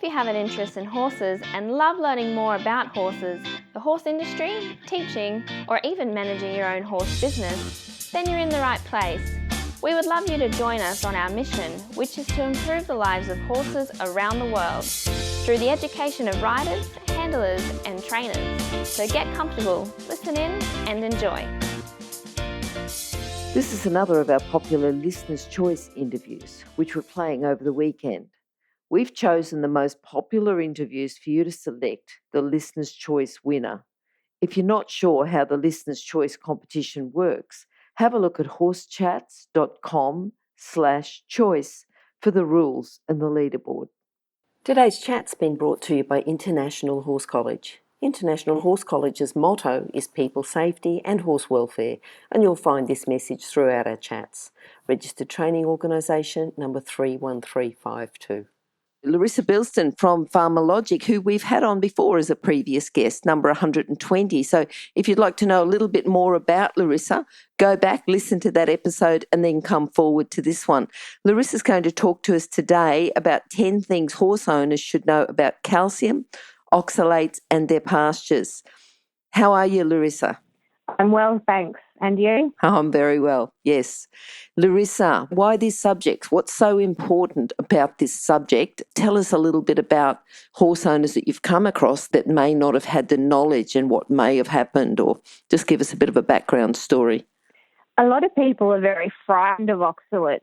you have an interest in horses and love learning more about horses, the horse industry, teaching, or even managing your own horse business, then you're in the right place. We would love you to join us on our mission, which is to improve the lives of horses around the world through the education of riders, handlers, and trainers. So get comfortable, listen in, and enjoy. This is another of our popular Listener's Choice interviews, which we're playing over the weekend. We've chosen the most popular interviews for you to select the Listener's Choice winner. If you're not sure how the Listener's Choice competition works, have a look at horsechats.com/choice for the rules and the leaderboard. Today's chat's been brought to you by International Horse College. International Horse College's motto is people safety and horse welfare, and you'll find this message throughout our chats. Registered Training Organisation number 31352. Larissa Bilston from Pharmalogic, who we've had on before as a previous guest, number 120. So if you'd like to know a little bit more about Larissa, go back, listen to that episode, and then come forward to this one. Larissa's going to talk to us today about 10 things horse owners should know about calcium, oxalates, and their pastures. How are you, Larissa? I'm well, thanks. And you? Oh, I'm very well, yes. Larissa, why this subject? What's so important about this subject? Tell us a little bit about horse owners that you've come across that may not have had the knowledge and what may have happened, or just give us a bit of a background story. A lot of people are very frightened of oxalates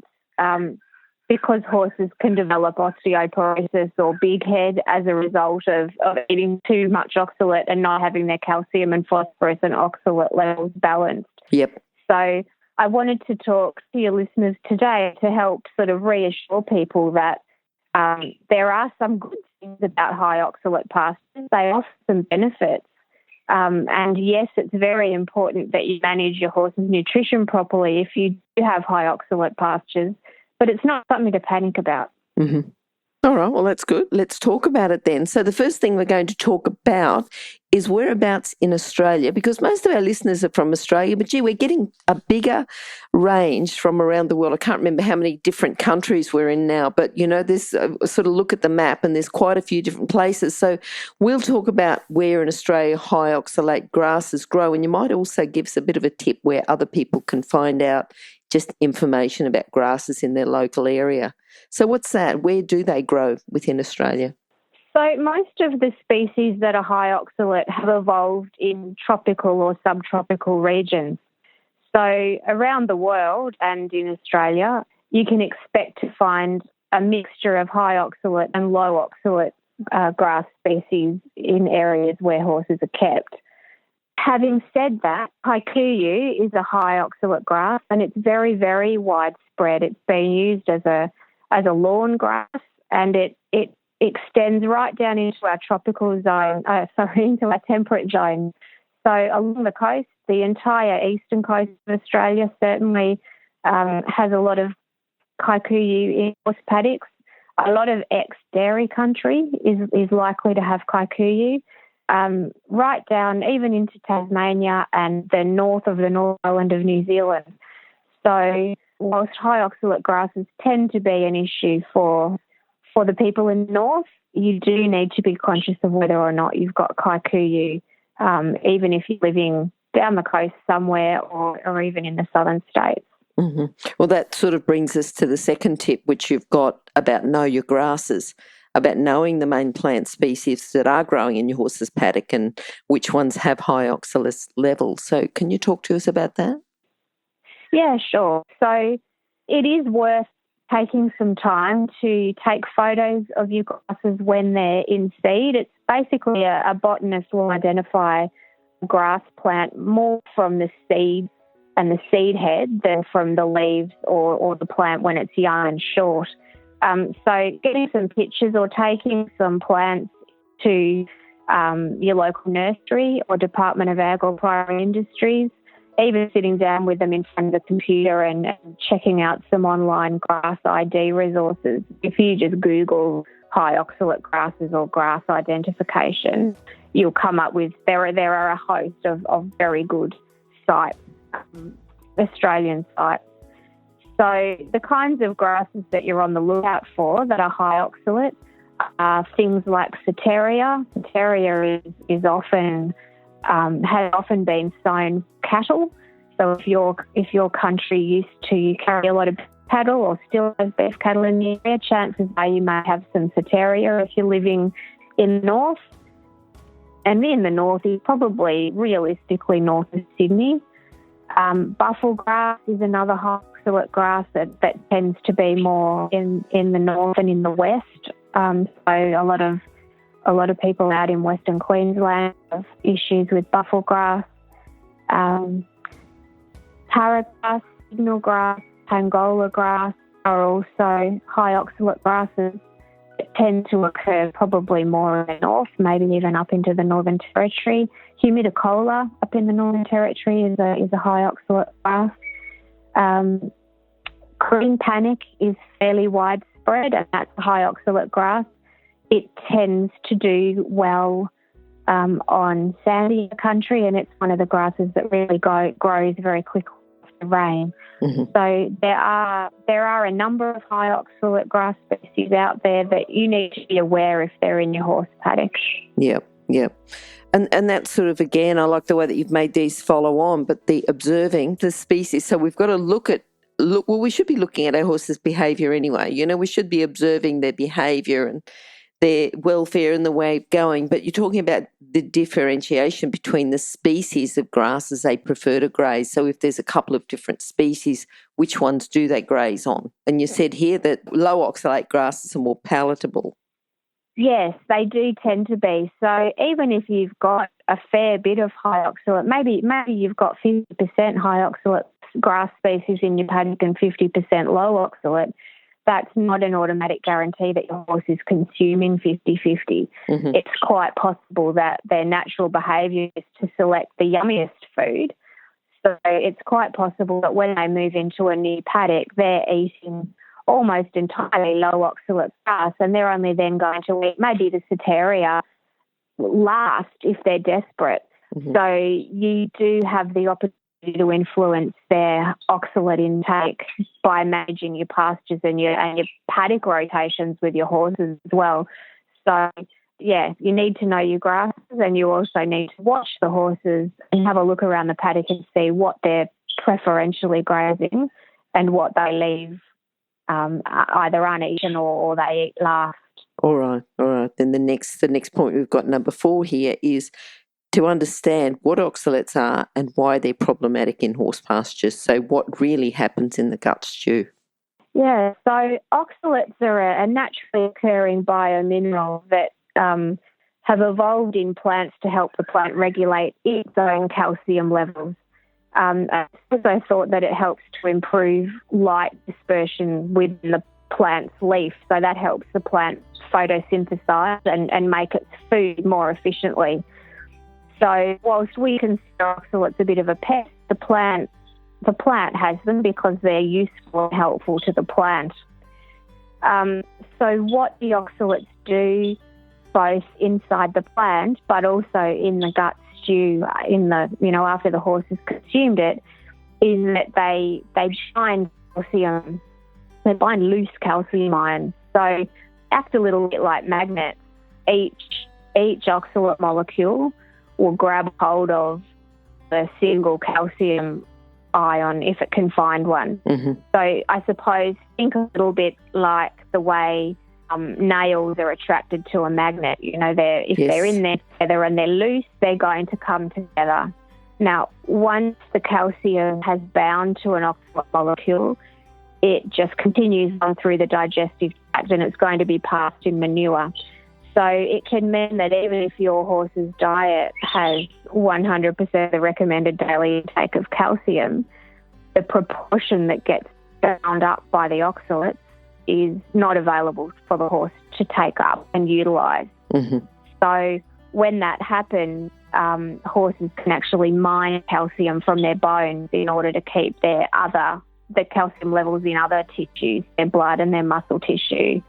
because horses can develop osteoporosis or big head as a result of eating too much oxalate and not having their calcium and phosphorus and oxalate levels balanced. Yep. So I wanted to talk to your listeners today to help sort of reassure people that there are some good things about high oxalate pastures. They offer some benefits. And yes, it's very important that you manage your horse's nutrition properly if you do have high oxalate pastures, but it's not something to panic about. Mm-hmm. All right, well, that's good. Let's talk about it then. So the first thing we're going to talk about is whereabouts in Australia, because most of our listeners are from Australia, but gee, we're getting a bigger range from around the world. I can't remember how many different countries we're in now, but, you know, there's sort of look at the map and there's quite a few different places. So we'll talk about where in Australia high oxalate grasses grow, and you might also give us a bit of a tip where other people can find out just information about grasses in their local area. So what's that? Where do they grow within Australia? So most of the species that are high oxalate have evolved in tropical or subtropical regions. So around the world and in Australia, you can expect to find a mixture of high oxalate and low oxalate grass species in areas where horses are kept. Having said that, kikuyu is a high oxalate grass and it's very, very widespread. It's been used as a lawn grass, and it extends right down into our tropical zone, into our temperate zone. So along the coast, the entire eastern coast of Australia certainly has a lot of kikuyu in horse paddocks. A lot of ex-dairy country is likely to have kikuyu. Right down even into Tasmania and the north of the North Island of New Zealand. So whilst high oxalate grasses tend to be an issue for the people in the north, you do need to be conscious of whether or not you've got kikuyu, even if you're living down the coast somewhere or even in the southern states. Mm-hmm. Well, that sort of brings us to the second tip, which you've got about know your grasses, about knowing the main plant species that are growing in your horse's paddock and which ones have high oxalate levels. So can you talk to us about that? Yeah, sure. So it is worth taking some time to take photos of your grasses when they're in seed. It's basically a botanist will identify a grass plant more from the seed and the seed head than from the leaves or the plant when it's young and short. So getting some pictures or taking some plants to your local nursery or Department of Ag or Primary Industries, even sitting down with them in front of the computer and checking out some online grass ID resources. If you just Google high oxalate grasses or grass identification, you'll come up with, there are a host of very good sites, Australian sites. So the kinds of grasses that you're on the lookout for that are high oxalate are are things like Soteria. Soteria is often has often been sown cattle. So if your country used to carry a lot of cattle or still has beef cattle in the area, chances are you may have some Soteria if you're living in the north. And in the north is probably realistically north of Sydney. Buffel grass is another high oxalate grass that tends to be more in the north and in the west. So a lot of people out in Western Queensland have issues with buffel grass. Para grass, signal grass, Angola grass are also high oxalate grasses that tend to occur probably more in the north, maybe even up into the Northern Territory. Humidicola up in the Northern Territory is a high oxalate grass. Green panic is fairly widespread, and that's a high oxalate grass. It tends to do well on sandy country, and it's one of the grasses that really grows very quickly after rain. Mm-hmm. So there are a number of high oxalate grass species out there that you need to be aware if they're in your horse paddock. Yep. And that's sort of, again, I like the way that you've made these follow on, but the observing the species. So we've got to well, we should be looking at our horses' behaviour anyway. You know, we should be observing their behaviour and their welfare and the way of going. But you're talking about the differentiation between the species of grasses they prefer to graze. So if there's a couple of different species, which ones do they graze on? And you said here that low oxalate grasses are more palatable. Yes, they do tend to be. So even if you've got a fair bit of high oxalate, maybe you've got 50% high oxalate grass species in your paddock and 50% low oxalate, that's not an automatic guarantee that your horse is consuming 50-50. Mm-hmm. It's quite possible that their natural behaviour is to select the yummiest food. So it's quite possible that when they move into a new paddock, they're eating almost entirely low oxalate grass, and they're only then going to eat maybe the Soteria last if they're desperate. Mm-hmm. So you do have the opportunity to influence their oxalate intake by managing your pastures and your paddock rotations with your horses as well. So, yeah, you need to know your grasses, and you also need to watch the horses and have a look around the paddock and see what they're preferentially grazing and what they leave either uneaten or they eat last. All right. Then the next point we've got, number 4 here, is to understand what oxalates are and why they're problematic in horse pastures. So what really happens in the gut stew? Yeah, so oxalates are a naturally occurring biomineral that have evolved in plants to help the plant regulate its own calcium levels. I also thought that it helps to improve light dispersion within the plant's leaf, so that helps the plant photosynthesize and make its food more efficiently. So whilst we consider oxalates a bit of a pest, the plant has them because they're useful and helpful to the plant. So what the oxalates do, both inside the plant but also in the gut stew, after the horse has consumed it, is that they bind calcium. They bind loose calcium ions. So act a little bit like magnets. Each oxalate molecule will grab hold of a single calcium ion if it can find one. Mm-hmm. So I suppose think a little bit like the way nails are attracted to a magnet. You know, they're in there together and they're loose, they're going to come together. Now, once the calcium has bound to an oxalate molecule, it just continues on through the digestive tract and it's going to be passed in manure. So it can mean that even if your horse's diet has 100% the recommended daily intake of calcium, the proportion that gets bound up by the oxalates is not available for the horse to take up and utilise. Mm-hmm. So when that happens, horses can actually mine calcium from their bones in order to keep the calcium levels in other tissues, their blood and their muscle tissue,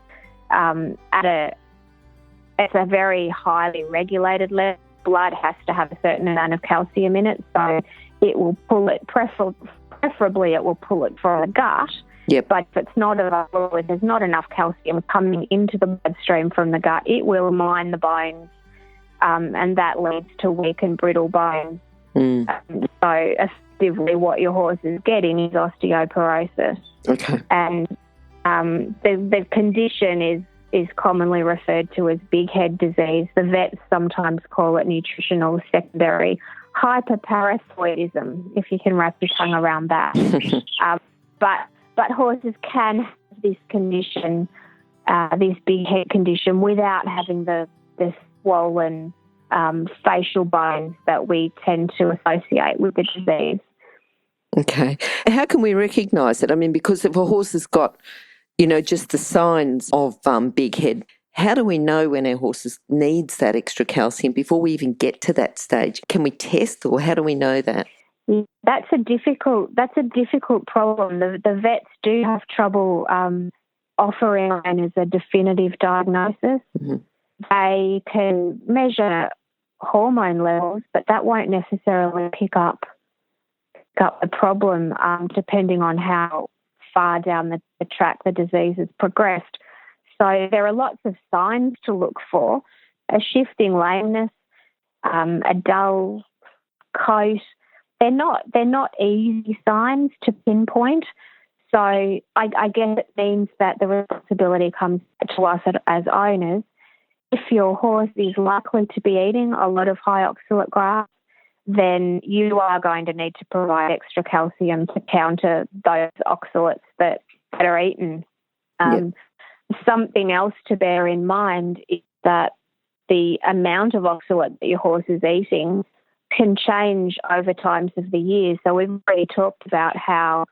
it's a very highly regulated level. Blood has to have a certain amount of calcium in it, so it will pull it, preferably it will pull it from the gut Yep. But if it's not available, if there's not enough calcium coming into the bloodstream from the gut, it will mine the bones, and that leads to weak and brittle bones. So effectively what your horse is getting is osteoporosis. Okay. And the condition is commonly referred to as big head disease. The vets sometimes call it nutritional secondary hyperparathyroidism, if you can wrap your tongue around that. But horses can have this condition, this big head condition, without having the swollen facial bones that we tend to associate with the disease. Okay. How can we recognise it? I mean, because if a horse has got, just the signs of big head, how do we know when our horse needs that extra calcium before we even get to that stage? Can we test, or how do we know that? That's a difficult problem. The vets do have trouble offering it as a definitive diagnosis. Mm-hmm. They can measure hormone levels, but that won't necessarily pick up the problem, depending on how far down the track the disease has progressed. So there are lots of signs to look for: a shifting lameness, a dull coat. They're not easy signs to pinpoint. So I guess it means that the responsibility comes to us as owners. If your horse is likely to be eating a lot of high oxalate grass, then you are going to need to provide extra calcium to counter those oxalates that are eaten. Something else to bear in mind is that the amount of oxalate that your horse is eating can change over times of the year. So we've already talked about how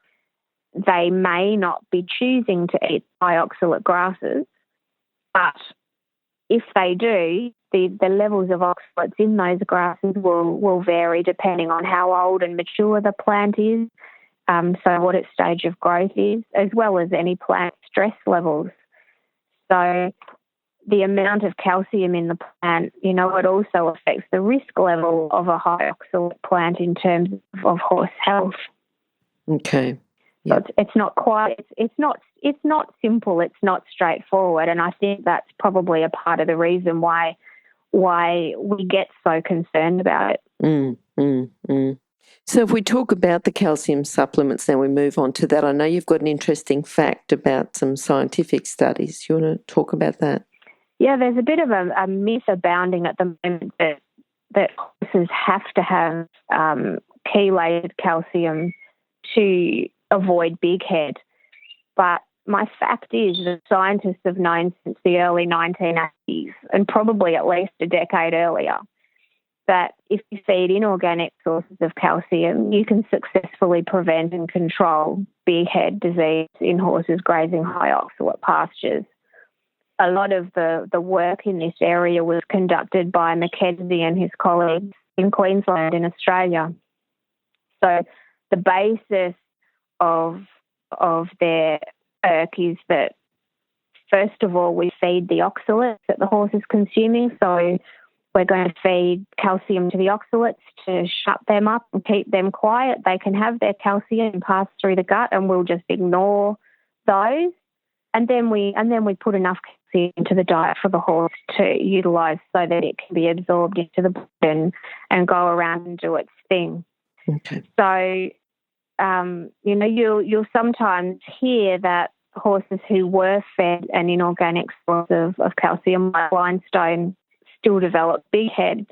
they may not be choosing to eat high oxalate grasses, but if they do, the levels of oxalates in those grasses will vary depending on how old and mature the plant is, so what its stage of growth is, as well as any plant stress levels. So the amount of calcium in the plant, it also affects the risk level of a high oxalate plant in terms of horse health. Okay. So it's not simple, it's not straightforward, and I think that's probably a part of the reason why we get so concerned about it. So if we talk about the calcium supplements, then we move on to that. I know you've got an interesting fact about some scientific studies. You want to talk about that? Yeah, there's a bit of a myth abounding at the moment that horses have to have chelated calcium to avoid big head. But my fact is that scientists have known since the early 1980s, and probably at least a decade earlier, that if you feed inorganic sources of calcium, you can successfully prevent and control big head disease in horses grazing high oxalate pastures. A lot of the work in this area was conducted by Mackenzie and his colleagues in Queensland in Australia. So the basis of their work is that, first of all, we feed the oxalates that the horse is consuming. So we're going to feed calcium to the oxalates to shut them up and keep them quiet. They can have their calcium pass through the gut, and we'll just ignore those. And then we put enough calcium into the diet for the horse to utilise so that it can be absorbed into the blood and go around and do its thing. Okay. So, you'll sometimes hear that horses who were fed an inorganic source of calcium, like limestone, still develop big head,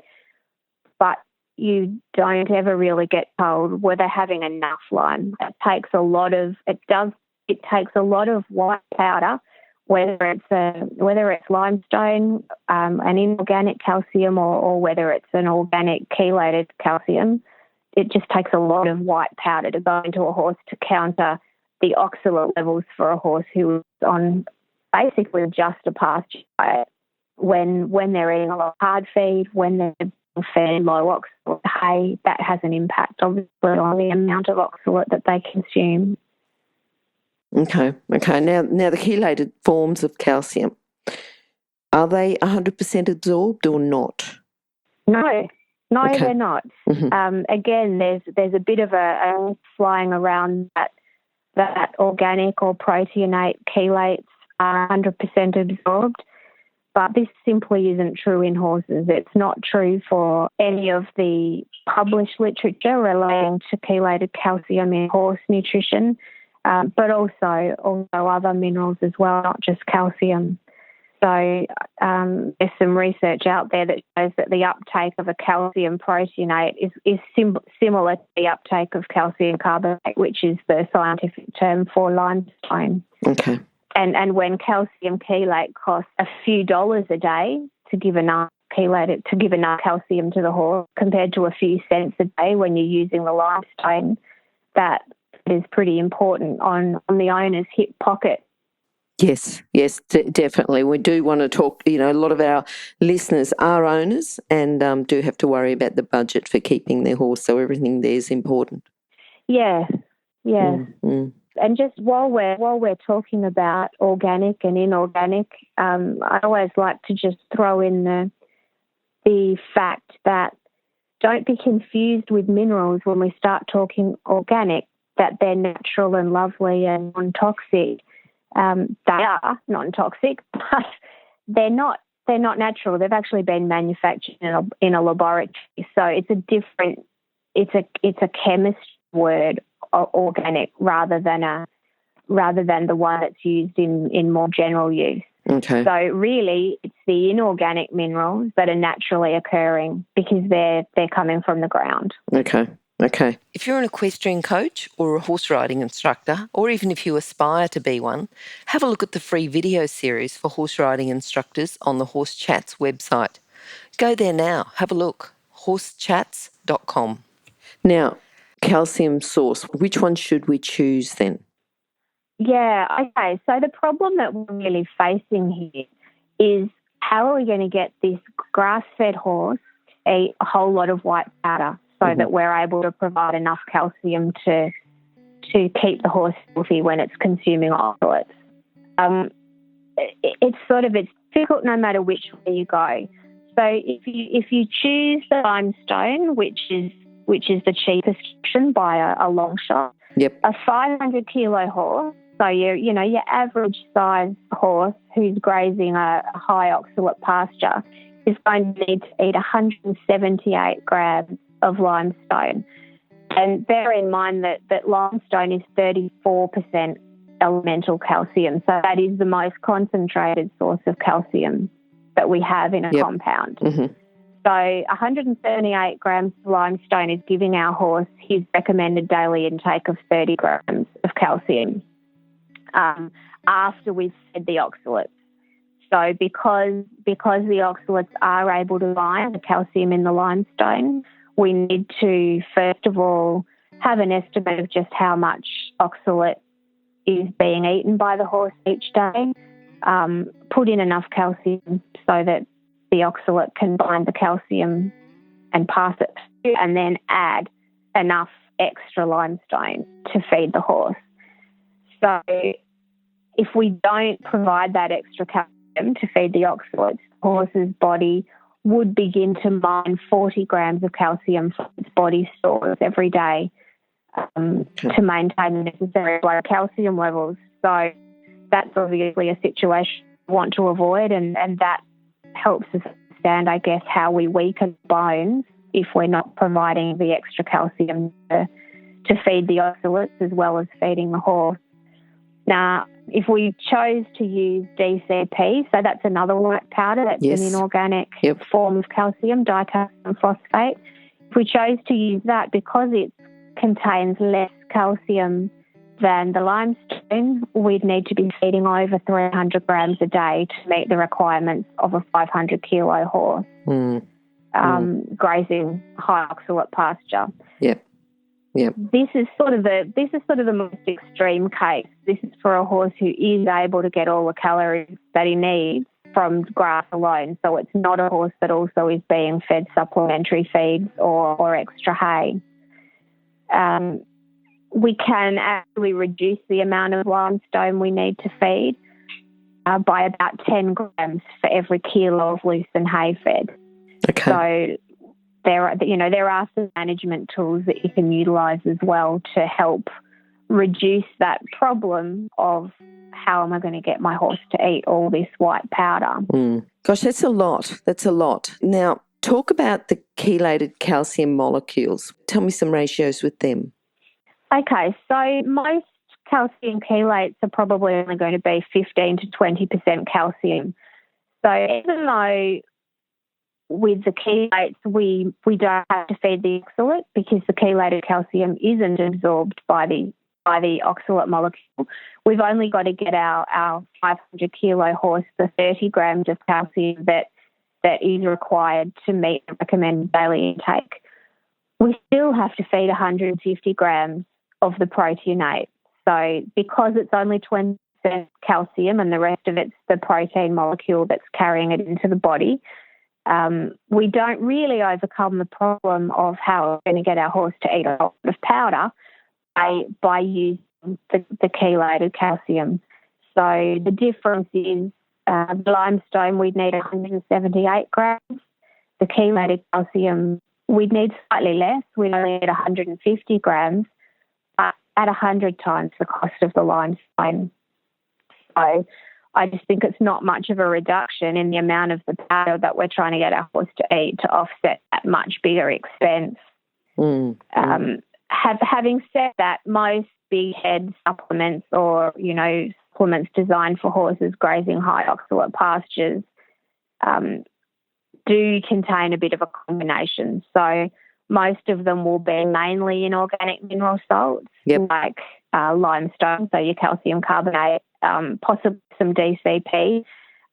but you don't ever really get told were they having enough lime. It takes a lot of white powder, whether it's limestone, an inorganic calcium, or whether it's an organic chelated calcium. It just takes a lot of white powder to go into a horse to counter the oxalate levels for a horse who is on basically just a pasture diet. When they're eating a lot of hard feed, when they're being fed low oxalate hay, that has an impact, obviously, on the amount of oxalate that they consume. Okay. Now the chelated forms of calcium, are they 100% absorbed or not? No, Okay. they're not. Mm-hmm. Again, there's a bit of a flying around that that organic or proteinate chelates are 100% absorbed, but this simply isn't true in horses. It's not true for any of the published literature relating to chelated calcium in horse nutrition, but also other minerals as well, not just calcium. So there's some research out there that shows that the uptake of a calcium proteinate is similar to the uptake of calcium carbonate, which is the scientific term for limestone. Okay. And when calcium chelate costs a few dollars a day to give enough calcium to the horse, compared to a few cents a day when you're using the limestone, that is pretty important on the owner's hip pocket. Yes, definitely. We do want to talk, a lot of our listeners are owners and do have to worry about the budget for keeping their horse, so everything there is important. Yeah. Mm-hmm. And just while we're talking about organic and inorganic, I always like to just throw in the fact that don't be confused with minerals when we start talking organic, that they're natural and lovely and non-toxic. They are non-toxic, but they're not natural. They've actually been manufactured in a laboratory. So it's a chemistry word, organic, rather than the one that's used in more general use. Okay. So really, it's the inorganic minerals that are naturally occurring because they're coming from the ground. Okay. If you're an equestrian coach or a horse riding instructor, or even if you aspire to be one, have a look at the free video series for horse riding instructors on the Horse Chats website. Go there now, have a look, horsechats.com. Now, calcium source, which one should we choose then? Yeah, okay. So the problem that we're really facing here is how are we going to get this grass-fed horse to eat a whole lot of white powder so that we're able to provide enough calcium to keep the horse healthy when it's consuming oxalates. It's difficult no matter which way you go. So if you choose the limestone, which is the cheapest option by a long shot, yep, a 500 kilo horse, so your average size horse who's grazing a high oxalate pasture is going to need to eat 178 grams of limestone. And bear in mind that limestone is 34% elemental calcium, so that is the most concentrated source of calcium that we have in a compound. Mm-hmm. So 178 grams of limestone is giving our horse his recommended daily intake of 30 grams of calcium after we've fed the oxalates. So because the oxalates are able to bind the calcium in the limestone, we need to, first of all, have an estimate of just how much oxalate is being eaten by the horse each day, put in enough calcium so that the oxalate can bind the calcium and pass it through, and then add enough extra limestone to feed the horse. So if we don't provide that extra calcium to feed the oxalates, the horse's body would begin to mine 40 grams of calcium from its body stores every day to maintain the necessary blood calcium levels. So that's obviously a situation we want to avoid, and that helps us understand, I guess, how we weaken bones if we're not providing the extra calcium to feed the oxalates as well as feeding the horse. Now, if we chose to use DCP, so that's another white powder, that's an inorganic form of calcium, dicalcium phosphate. If we chose to use that, because it contains less calcium than the limestone, we'd need to be feeding over 300 grams a day to meet the requirements of a 500 kilo horse grazing high oxalate pasture. Yep. This is sort of the most extreme case. This is for a horse who is able to get all the calories that he needs from grass alone. So it's not a horse that also is being fed supplementary feeds or extra hay. We can actually reduce the amount of limestone we need to feed by about 10 grams for every kilo of loosened hay fed. Okay. So there are some management tools that you can utilise as well to help reduce that problem of how am I going to get my horse to eat all this white powder. Gosh, that's a lot. That's a lot. Now, talk about the chelated calcium molecules. Tell me some ratios with them. Okay, so most calcium chelates are probably only going to be 15 to 20% calcium. So even though with the chelates we don't have to feed the oxalate because the chelated calcium isn't absorbed by the oxalate molecule, we've only got to get our 500 kilo horse the 30 grams of calcium that is required to meet the recommended daily intake. We still have to feed 150 grams of the proteinate. So because it's only 20% calcium and the rest of it's the protein molecule that's carrying it into the body, we don't really overcome the problem of how we're going to get our horse to eat a lot of powder by using the chelated calcium. So the difference is the limestone we'd need 178 grams. The chelated calcium we'd need slightly less. We'd only need 150 grams, but at 100 times the cost of the limestone. So I just think it's not much of a reduction in the amount of the powder that we're trying to get our horse to eat to offset that much bigger expense. Having said that, most big head supplements or, supplements designed for horses grazing high oxalate pastures do contain a bit of a combination. So most of them will be mainly inorganic mineral salts, like limestone, so your calcium carbonate, possibly some DCP,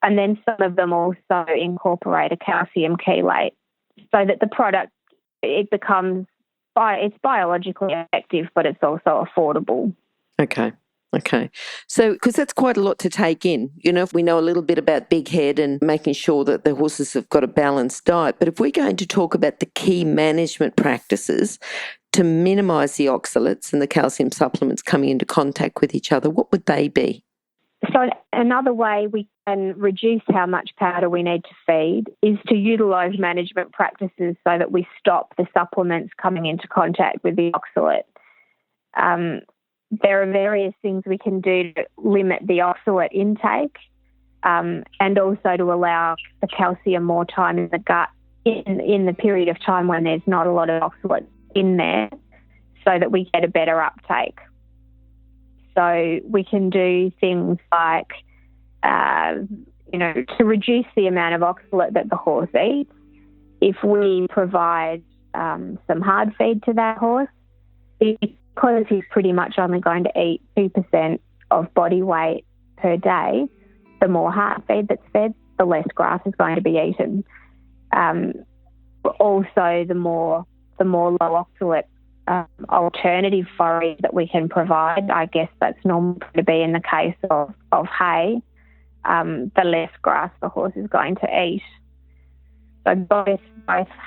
and then some of them also incorporate a calcium chelate so that the product, it's biologically effective, but it's also affordable. Okay. So, because that's quite a lot to take in. If we know a little bit about big head and making sure that the horses have got a balanced diet, but if we're going to talk about the key management practices to minimise the oxalates and the calcium supplements coming into contact with each other, what would they be? So another way we can reduce how much powder we need to feed is to utilise management practices so that we stop the supplements coming into contact with the oxalate. There are various things we can do to limit the oxalate intake and also to allow the calcium more time in the gut in the period of time when there's not a lot of oxalate in there so that we get a better uptake. So we can do things like, to reduce the amount of oxalate that the horse eats. If we provide some hard feed to that horse, because he's pretty much only going to eat 2% of body weight per day, the more hard feed that's fed, the less grass is going to be eaten. Also, the more low oxalate alternative forage that we can provide, I guess that's normal to be in the case of hay, the less grass the horse is going to eat. So both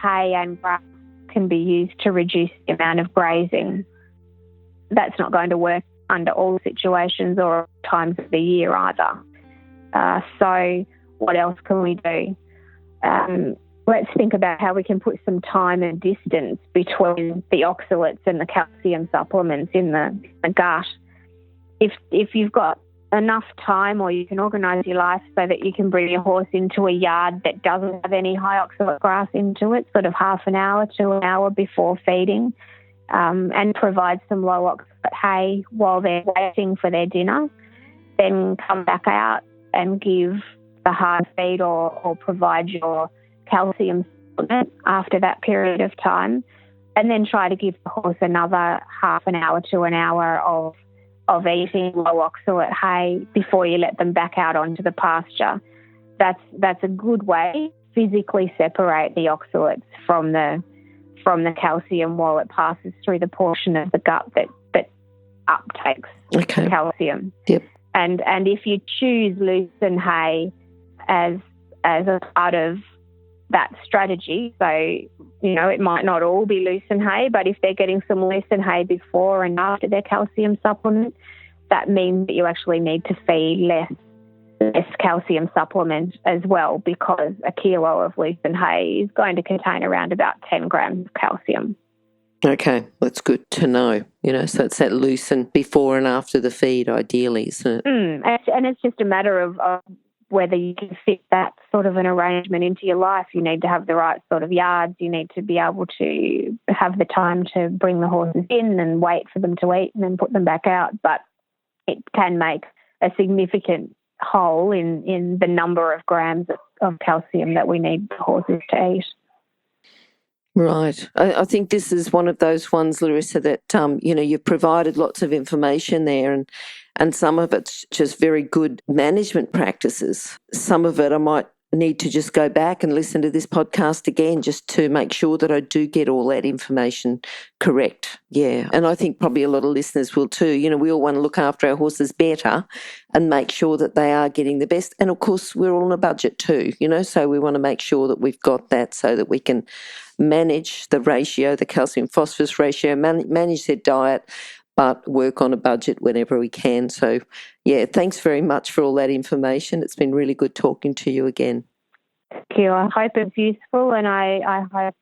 hay and grass can be used to reduce the amount of grazing. That's not going to work under all situations or times of the year either. So what else can we do? Let's think about how we can put some time and distance between the oxalates and the calcium supplements in the gut. If you've got enough time, or you can organise your life so that you can bring your horse into a yard that doesn't have any high oxalate grass into it, sort of half an hour to an hour before feeding, and provide some low oxalate hay while they're waiting for their dinner, then come back out and give the hard feed or provide your calcium supplement after that period of time, and then try to give the horse another half an hour to an hour of eating low oxalate hay before you let them back out onto the pasture. That's a good way to physically separate the oxalates from the calcium while it passes through the portion of the gut that uptakes calcium. Yep. And if you choose lucerne hay as a part of that strategy, so it might not all be lucerne hay, but if they're getting some lucerne hay before and after their calcium supplement, that means that you actually need to feed less calcium supplement as well, because a kilo of lucerne hay is going to contain around about 10 grams of calcium. Okay, that's good to know. So it's that loose and before and after the feed, ideally, isn't it? And it's just a matter of whether you can fit that sort of an arrangement into your life. You need to have the right sort of yards. You need to be able to have the time to bring the horses in and wait for them to eat and then put them back out. But it can make a significant hole in the number of grams of calcium that we need the horses to eat. Right. I think this is one of those ones, Larissa, that, you've provided lots of information there and some of it's just very good management practices. Some of it I might need to just go back and listen to this podcast again just to make sure that I do get all that information correct. Yeah. And I think probably a lot of listeners will too. We all want to look after our horses better and make sure that they are getting the best. And of course, we're all on a budget too, so we want to make sure that we've got that so that we can manage the ratio, the calcium phosphorus ratio, manage their diet, but work on a budget whenever we can. So, yeah, thanks very much for all that information. It's been really good talking to you again. Thank you. I hope it's useful, and I hope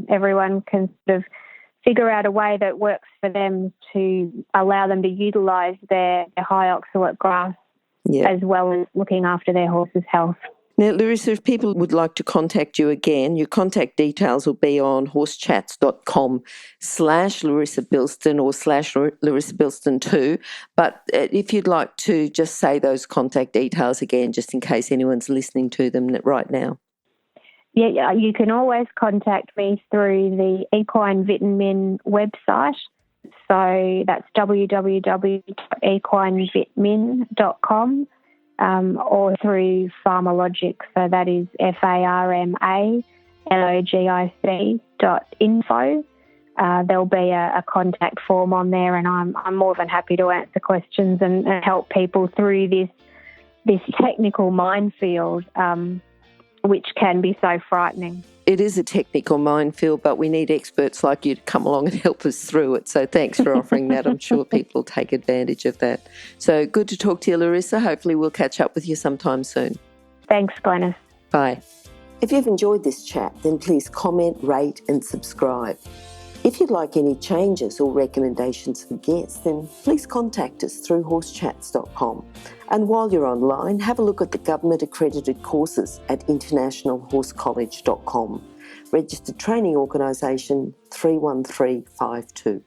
everyone can sort of figure out a way that works for them to allow them to utilise their high oxalate grass as well as looking after their horse's health. Now, Larissa, if people would like to contact you again, your contact details will be on horsechats.com/Larissa Bilston or /Larissa Bilston 2. But if you'd like to just say those contact details again, just in case anyone's listening to them right now. Yeah, you can always contact me through the Equine Vitamin website. So that's www.equinevitmin.com. Or through Pharmalogic, so that is FARMALOGIC.info. There'll be a contact form on there, and I'm more than happy to answer questions and help people through this technical minefield, which can be so frightening. It is a technical minefield, but we need experts like you to come along and help us through it. So thanks for offering that. I'm sure people will take advantage of that. So good to talk to you, Larissa. Hopefully we'll catch up with you sometime soon. Thanks, Glenys. Bye. If you've enjoyed this chat, then please comment, rate and subscribe. If you'd like any changes or recommendations for guests, then please contact us through horsechats.com. And while you're online, have a look at the government-accredited courses at internationalhorsecollege.com. Registered Training Organisation 31352.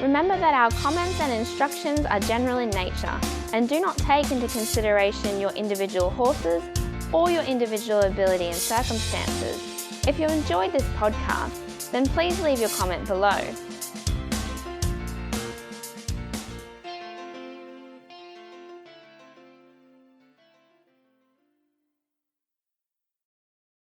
Remember that our comments and instructions are general in nature and do not take into consideration your individual horses or your individual ability and circumstances. If you enjoyed this podcast, then please leave your comment below.